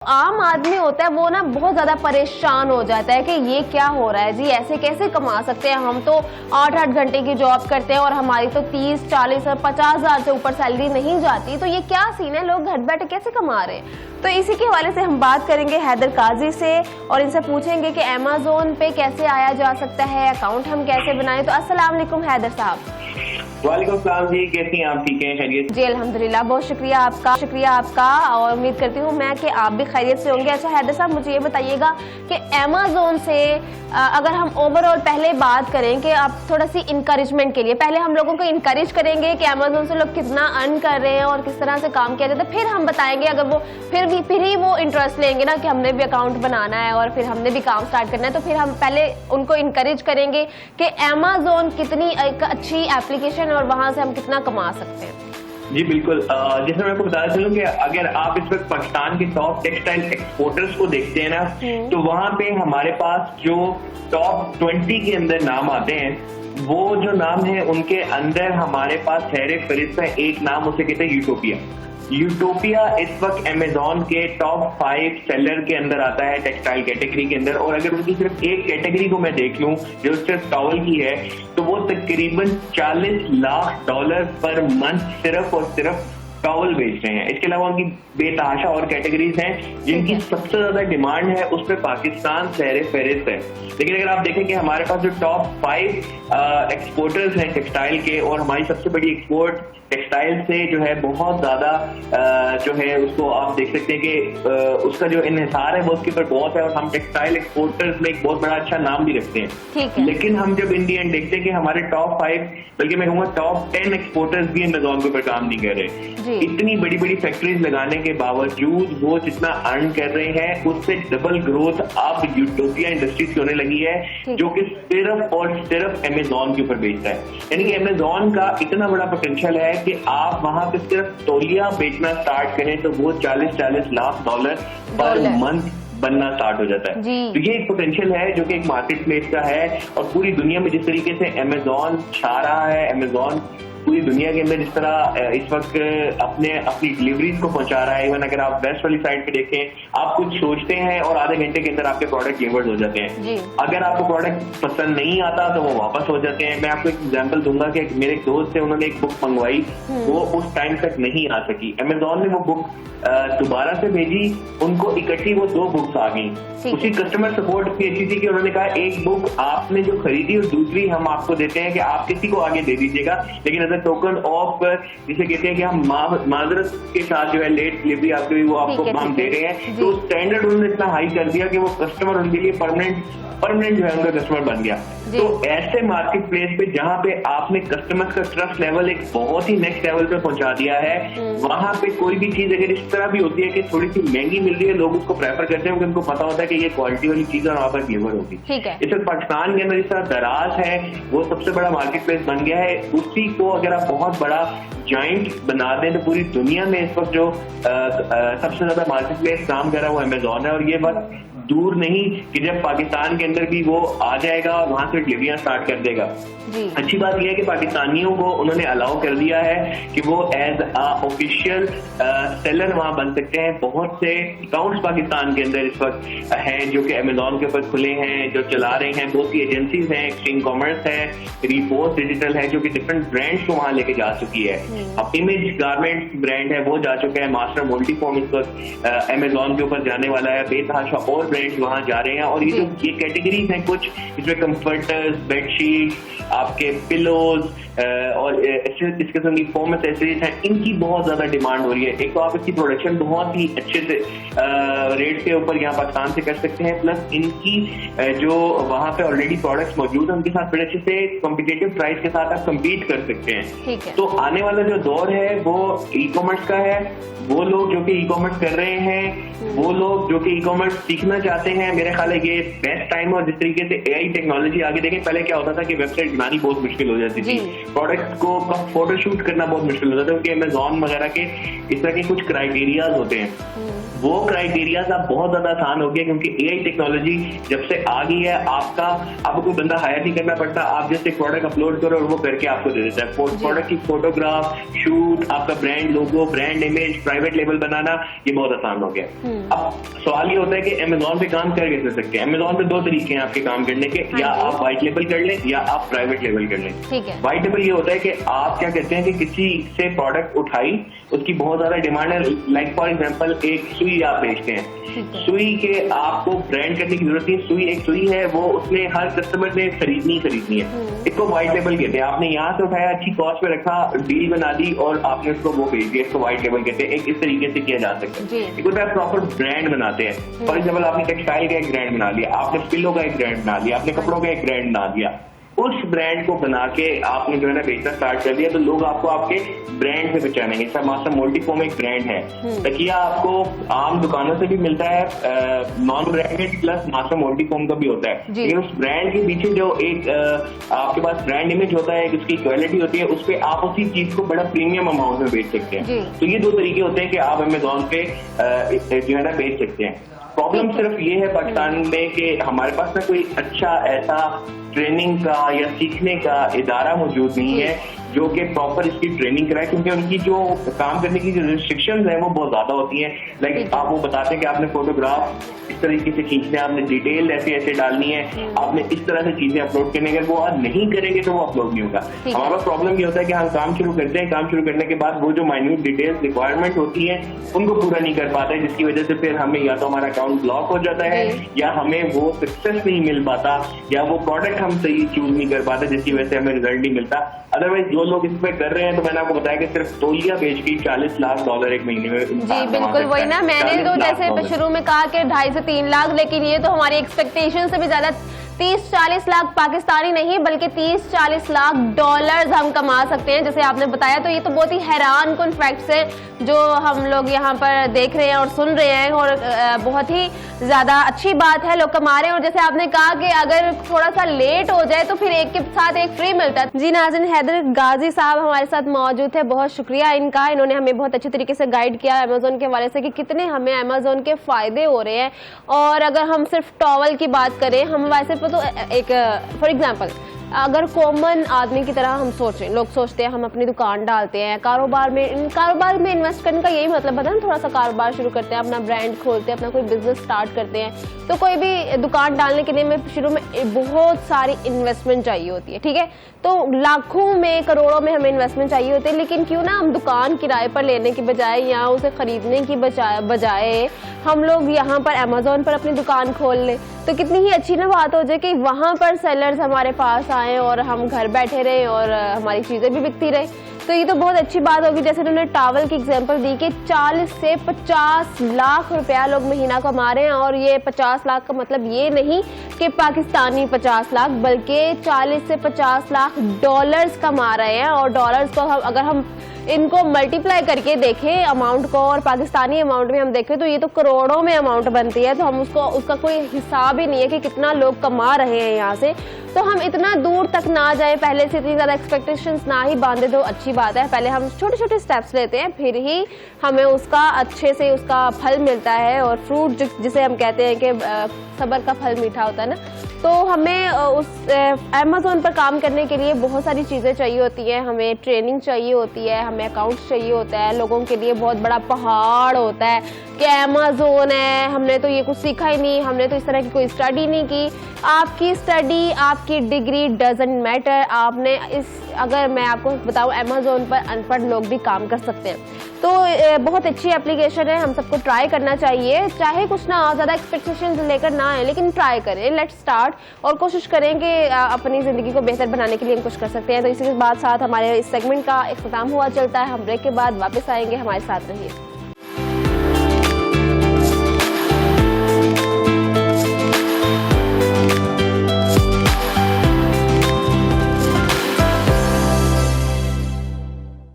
आम आदमी होता है वो ना बहुत ज्यादा परेशान हो जाता है कि ये क्या हो रहा है जी, ऐसे कैसे कमा सकते हैं। हम तो 8-8 घंटे की जॉब करते हैं और हमारी तो 30, 40 और 50 हजार से ऊपर सैलरी नहीं जाती। तो ये क्या सीन है, लोग घर बैठे कैसे कमा रहे हैं। तो इसी के हवाले से हम बात करेंगे हैदर काजी से और इनसे पूछेंगे कि अमेज़न पे कैसे आया जा सकता है, अकाउंट हम कैसे बनाएं। तो अस्सलाम वालेकुम हैदर साहब। वालेकुम सलाम जी, कैसी हैं आप? ठीक हैं, खैरियत? जी अल्हम्दुलिल्लाह, बहुत शुक्रिया आपका और उम्मीद करती हूँ मैं कि आप भी खैरियत से होंगे। अच्छा हैदर साहब, मुझे ये बताइएगा कि अमेज़न से अगर हम ओवरऑल पहले बात करें कि आप थोड़ा सी इंकरेजमेंट के लिए पहले हम लोगों को इंकरेज करेंगे कि अमेज़न से लोग कितना अर्न कर रहे हैं और किस तरह से काम किया जाता है, फिर हम बताएंगे। अगर वो फिर ही वो इंटरेस्ट लेंगे ना कि हमने भी अकाउंट बनाना है और फिर हमने भी काम स्टार्ट करना है, तो फिर हम पहले उनको इंकरेज करेंगे कि अमेज़न कितनी एक अच्छी एप्लीकेशन और वहां से हम कितना कमा सकते हैं। जी बिल्कुल, जैसे मैं आपको बताना चलूं कि अगर आप इस वक्त पाकिस्तान के टॉप टेक्सटाइल एक्सपोर्टर्स को देखते हैं ना, तो वहां पे हमारे पास जो टॉप 20 के अंदर नाम आते हैं, वो जो नाम है उनके अंदर हमारे पास हैरे फहरिस्त है एक नाम, उसे कहते हैं यूटोपिया। यूटोपिया इस वक्त अमेज़न के टॉप 5 सेलर के अंदर आता है टेक्सटाइल कैटेगरी के अंदर। और अगर उनकी सिर्फ एक कैटेगरी को मैं देख लूं जो सिर्फ टॉवल की है, तो वो तकरीबन $40 लाख पर मंथ सिर्फ और सिर्फ टॉवल बेच रहे हैं। इसके अलावा उनकी बेतहाशा और कैटेगरीज हैं जिनकी सबसे ज्यादा डिमांड है, उस पर पाकिस्तान सहरे फहरिस्त है। लेकिन अगर आप देखें कि हमारे पास जो टॉप 5 एक्सपोर्टर्स हैं टेक्सटाइल के, और हमारी सबसे बड़ी एक्सपोर्ट टेक्सटाइल से जो है बहुत ज्यादा जो है उसको आप देख सकते हैं कि उसका जो इन्हिसार है वो उसके ऊपर बहुत है, और हम टेक्सटाइल एक्सपोर्टर्स में एक बहुत बड़ा अच्छा नाम भी रखते हैं। लेकिन हम जब इंडियन देखते हैं कि हमारे टॉप 5 बल्कि मैं कहूँगा टॉप 10 एक्सपोर्टर्स भी अमेज़न के ऊपर काम नहीं कर रहे। इतनी बड़ी बड़ी फैक्ट्रीज लगाने के बावजूद वो जितना अर्न कर रहे हैं उससे डबल ग्रोथ अब यूटोपिया इंडस्ट्रीज की होने लगी है, जो कि सिर्फ और सिर्फ अमेज़न के ऊपर बेचता है। यानी कि अमेज़न का इतना बड़ा पोटेंशियल है कि आप वहां पे सिर्फ तौलिया बेचना स्टार्ट करें तो वो $40 लाख पर मंथ बनना स्टार्ट हो जाता है। तो ये एक पोटेंशियल है जो कि एक मार्केट प्लेस का है, और पूरी दुनिया में जिस तरीके से अमेज़न छा रहा है, अमेज़न पूरी दुनिया के अंदर जिस तरह इस वक्त अपनी डिलीवरीज को पहुंचा रहा है। इवन अगर आप वेस्ट वाली साइड पे देखें, आप कुछ सोचते हैं और आधे घंटे के अंदर आपके प्रोडक्ट डिलीवर्ड हो जाते हैं। अगर आपको प्रोडक्ट पसंद नहीं आता तो वो वापस हो जाते हैं। मैं आपको एक एग्जांपल दूंगा कि मेरे एक दोस्त थे, उन्होंने एक बुक मंगवाई, वो उस टाइम तक नहीं आ सकी। अमेज़न ने वो बुक दोबारा से भेजी, उनको इकट्ठी वो 2 बुक्स आ गई। उसी कस्टमर सपोर्ट की अच्छी थी कि उन्होंने कहा एक बुक आपने जो खरीदी और दूसरी हम आपको देते हैं कि आप किसी को आगे दे दीजिएगा, लेकिन एज अ टोकन ऑफ जिसे कहते हैं कि हम माजरत के साथ जो है लेट डिलीवरी आपको वो आपको हम दे रहे हैं। तो स्टैंडर्ड उन्होंने इतना हाई कर दिया कि वो कस्टमर उनके लिए परमानेंट जो है उनका कस्टमर बन गया। तो ऐसे मार्केट प्लेस पे जहां पे आपने कस्टमर का ट्रस्ट लेवल एक बहुत ही नेक्स्ट लेवल पे पहुंचा दिया है, वहां पे कोई भी चीज अगर इस तरह भी होती है कि थोड़ी सी महंगी मिल रही है, लोग उसको प्रेफर करते हैं क्योंकि उनको पता होता है कि ये क्वालिटी वाली चीज है और वहां पर डिलीवर होगी। इस वक्त पाकिस्तान के अंदर इस तरह दराज है, वो सबसे बड़ा मार्केट प्लेस बन गया है। उसी को अगर आप बहुत बड़ा जॉइंट बना दें तो पूरी दुनिया में इस वक्त जो सबसे ज्यादा मार्केट प्लेस काम कर रहा है वो अमेज़न है। और ये बात दूर नहीं कि जब पाकिस्तान के अंदर भी वो आ जाएगा और वहां से डिलीवरियां स्टार्ट कर देगा। अच्छी बात यह है कि पाकिस्तानियों को उन्होंने अलाउ कर दिया है कि वो एज ऑफिशियल सेलर वहां बन सकते हैं। बहुत से अकाउंट्स पाकिस्तान के अंदर इस वक्त हैं जो कि अमेज़न के ऊपर खुले हैं, जो चला रहे हैं। बहुत सी एजेंसीज हैं, एक्सचेंज कॉमर्स है, रिपोर्ट डिजिटल है, जो कि डिफरेंट ब्रांड्स को वहां लेके जा चुकी है। अब इमेज गारमेंट्स ब्रांड है वो जा चुका है, मास्टर मल्टीफॉर्म इस वक्त अमेज़न के ऊपर जाने वाला है, बेतहाशा और ब्रांड्स वहां जा रहे हैं। और ये जो ये कैटेगरीज हैं कुछ, इसमें कंफर्टर्स, बेडशीट, आपके पिलोज और इस किस्म की फोम एक्सेसरीज हैं, इनकी बहुत ज्यादा डिमांड हो रही है। एक तो आप इसकी प्रोडक्शन बहुत ही अच्छे से रेट के ऊपर यहाँ पाकिस्तान से कर सकते हैं, प्लस इनकी जो वहां पे ऑलरेडी प्रोडक्ट्स मौजूद है उनके साथ बड़े अच्छे से कॉम्पिटिटिव प्राइस के साथ आप कम्पीट कर सकते हैं। तो आने वाला जो दौर है वो ई कॉमर्स का है। वो लोग जो कि ई कॉमर्स कर रहे हैं, वो लोग जो कि ई कॉमर्स सीखना चाहते हैं, मेरे ख्याल है ये बेस्ट टाइम। और जिस तरीके से एआई टेक्नोलॉजी आगे देखें, पहले क्या होता था कि वेबसाइट बनानी बहुत मुश्किल हो जाती थी, प्रोडक्ट को फोटोशूट करना बहुत मुश्किल होता था क्योंकि अमेज़न वगैरह के इस तरह के कुछ क्राइटेरियाज होते हैं। वो क्राइटेरिया अब बहुत ज्यादा आसान हो गया, क्योंकि एआई टेक्नोलॉजी जब से आ गई है, आपको कोई बंदा हायर नहीं करना पड़ता। आप जैसे प्रोडक्ट अपलोड करो और वो करके आपको दे देता है। प्रोडक्ट की फोटोग्राफ, शूट, आपका brand logo, brand image, private label बनाना, ये बहुत आसान हो गया। अब सवाल ये होता है कि अमेजोन पे काम कर कैसे सकते हैं। अमेजोन पे दो तरीके हैं आपके काम करने के, या आप व्हाइट लेबल कर लें या आप प्राइवेट लेबल कर लें। व्हाइट लेबल ये होता है कि आप क्या कहते हैं कि किसी से प्रोडक्ट उठाई, उसकी बहुत ज्यादा डिमांड है, लाइक फॉर एग्जांपल एक सुई आप बेचते हैं, सुई के आपको ब्रांड करने की जरूरत नहीं, सुई एक सुई है, वो उसने हर कस्टमर ने खरीदनी है, इसको व्हाइट लेबल कहते हैं। आपने यहाँ से उठाया, अच्छी कॉस्ट पे रखा, डील बना दी और आपने उसको वो भेज दिया, इसको व्हाइट लेबल कहते हैं। एक इस तरीके से किया जा सकता है। एक होता है प्रॉपर ब्रांड बनाते हैं। फॉर एग्जाम्पल आपने टेक्सटाइल का एक ब्रांड बना लिया, आपने पिलो का एक ब्रांड बना लिया, आपने कपड़ों का एक ब्रांड बना दिया, उस ब्रांड को बना के आपने जो है ना बेचना स्टार्ट कर दिया, तो लोग आपको आपके ब्रांड से पहचानेंगे। सब मास्टर मोल्टीफॉर्म एक ब्रांड है। तकिया आपको आम दुकानों से भी मिलता है, नॉन ब्रांडेड प्लस मास्टर मोल्टीफॉर्म का भी होता है, लेकिन उस ब्रांड के पीछे जो एक आपके पास ब्रांड इमेज होता है, उसकी क्वालिटी होती है, उस पर आप उसी चीज को बड़ा प्रीमियम अमाउंट में बेच सकते हैं। तो ये दो तरीके होते हैं कि आप अमेजोन पे जो है ना बेच सकते हैं। प्रॉब्लम सिर्फ ये है पाकिस्तान में कि हमारे पास ना कोई अच्छा ऐसा ट्रेनिंग का या सीखने का इदारा मौजूद नहीं है जो कि प्रॉपर इसकी ट्रेनिंग कराए, क्योंकि उनकी जो काम करने की जो रिस्ट्रिक्शंस हैं वो बहुत ज्यादा होती हैं। लाइक आप वो बताते हैं कि आपने फोटोग्राफ इस तरीके से खींचना है, आपने डिटेल ऐसे डालनी है, आपने इस तरह से चीजें अपलोड करने के, वो आज नहीं करेंगे तो वो अपलोड नहीं होगा। हमारा प्रॉब्लम ये होता है कि हम काम शुरू करते हैं, काम शुरू करने के बाद वो जो माइन्यूट डिटेल्स रिक्वायरमेंट होती है उनको पूरा नहीं कर पाते, जिसकी वजह से फिर हमें या तो हमारा अकाउंट ब्लॉक हो जाता है, या हमें वो सक्सेस नहीं मिल पाता, या वो प्रोडक्ट हम सही चूज नहीं कर पाते, जिसकी वजह से हमें रिजल्ट नहीं मिलता। अदरवाइज जो लोग इस पे कर रहे हैं, तो मैंने आपको बताया कि सिर्फ तौलिया बेच के $40 लाख एक महीने में। जी बिल्कुल, वही ना, मैंने तो जैसे शुरू में कहा कि 2.5 से 3 लाख, लेकिन ये तो हमारी एक्सपेक्टेशन से भी ज्यादा 30-40 लाख पाकिस्तानी नहीं बल्कि 30-40 लाख डॉलर्स हम कमा सकते हैं, जैसे आपने बताया। तो ये तो बहुत ही हैरान कुन फैक्ट्स हैं जो हम लोग यहाँ पर देख रहे हैं और सुन रहे हैं, और बहुत ही ज्यादा अच्छी बात है, लोग कमा रहे हैं। और जैसे आपने कहा कि अगर थोड़ा सा लेट हो जाए तो फिर एक के साथ एक फ्री मिलता है। जी नाज़रीन, हैदर गाजी साहब हमारे साथ मौजूद थे, बहुत शुक्रिया इनका, इन्होंने हमें बहुत अच्छी तरीके से गाइड किया अमेजोन के हवाले से कि कितने हमें अमेजोन के फायदे हो रहे हैं। और अगर हम सिर्फ टॉवल की बात करें, हम वैसे तो एक फॉर एग्जांपल अगर कॉमन आदमी की तरह हम सोचें, लोग सोचते हैं हम अपनी दुकान डालते हैं, कारोबार में इन्वेस्ट करने का यही मतलब है ना, थोड़ा सा कारोबार शुरू करते हैं, अपना ब्रांड खोलते हैं, अपना कोई बिजनेस स्टार्ट करते हैं, तो कोई भी दुकान डालने के लिए में शुरू में बहुत सारी इन्वेस्टमेंट चाहिए होती है, ठीक है। तो लाखों में करोड़ों में हमें इन्वेस्टमेंट चाहिए होती है, लेकिन क्यों ना हम दुकान किराए पर लेने की बजाय या उसे खरीदने की बजाय हम लोग यहाँ पर अमेजोन पर अपनी दुकान खोल लें, तो कितनी ही अच्छी ना बात हो जाए कि वहाँ पर सेलर्स हमारे पास आए और हम घर बैठे रहे और हमारी चीजें भी बिकती रहे। तो ये तो बहुत अच्छी बात होगी। जैसे उन्होंने टॉवल की एग्जांपल दी कि 40 से 50 लाख रुपया लोग महीना कमा रहे हैं, और ये 50 लाख का मतलब ये नहीं कि पाकिस्तानी 50 लाख, बल्कि 40 से 50 लाख डॉलर्स कमा रहे हैं। और डॉलर्स को अगर हम इनको मल्टीप्लाई करके देखें अमाउंट को, और पाकिस्तानी अमाउंट में हम देखें तो ये तो करोड़ों में अमाउंट बनती है। तो हम उसका कोई हिसाब ही नहीं है कि कितना लोग कमा रहे हैं यहाँ से। तो हम इतना दूर तक ना जाए, पहले से इतनी ज्यादा एक्सपेक्टेशंस ना ही बांधे, तो अच्छी बात है। पहले हम छोटे छोटे स्टेप्स लेते हैं, फिर ही हमें उसका अच्छे से उसका फल मिलता है। और फ्रूट जिसे हम कहते हैं कि सब्र का फल मीठा होता है ना, तो हमें उस अमेजोन पर काम करने के लिए बहुत सारी चीज़ें चाहिए होती हैं। हमें ट्रेनिंग चाहिए होती है, हमें अकाउंट्स चाहिए होता है, लोगों के लिए बहुत बड़ा पहाड़ होता है कि अमेजोन है, हमने तो ये कुछ सीखा ही नहीं, हमने तो इस तरह की कोई स्टडी नहीं की। आपकी स्टडी, आपकी डिग्री डजंट मैटर। आपने अगर मैं आपको बताऊं, अमेजोन पर अनपढ़ लोग भी काम कर सकते हैं। तो बहुत अच्छी एप्लीकेशन है, हम सबको ट्राई करना चाहिए, चाहे कुछ ना हो, ज़्यादा एक्सपेक्टेशंस लेकर ना आए, लेकिन ट्राई करें, लेट्स स्टार्ट, और कोशिश करें कि अपनी ज़िंदगी को बेहतर बनाने के लिए हम कुछ कर सकते हैं। तो इसी के साथ हमारे इस सेगमेंट का इख्तिताम हुआ चलता है। हम ब्रेक के बाद वापस आएंगे, हमारे साथ रहिए।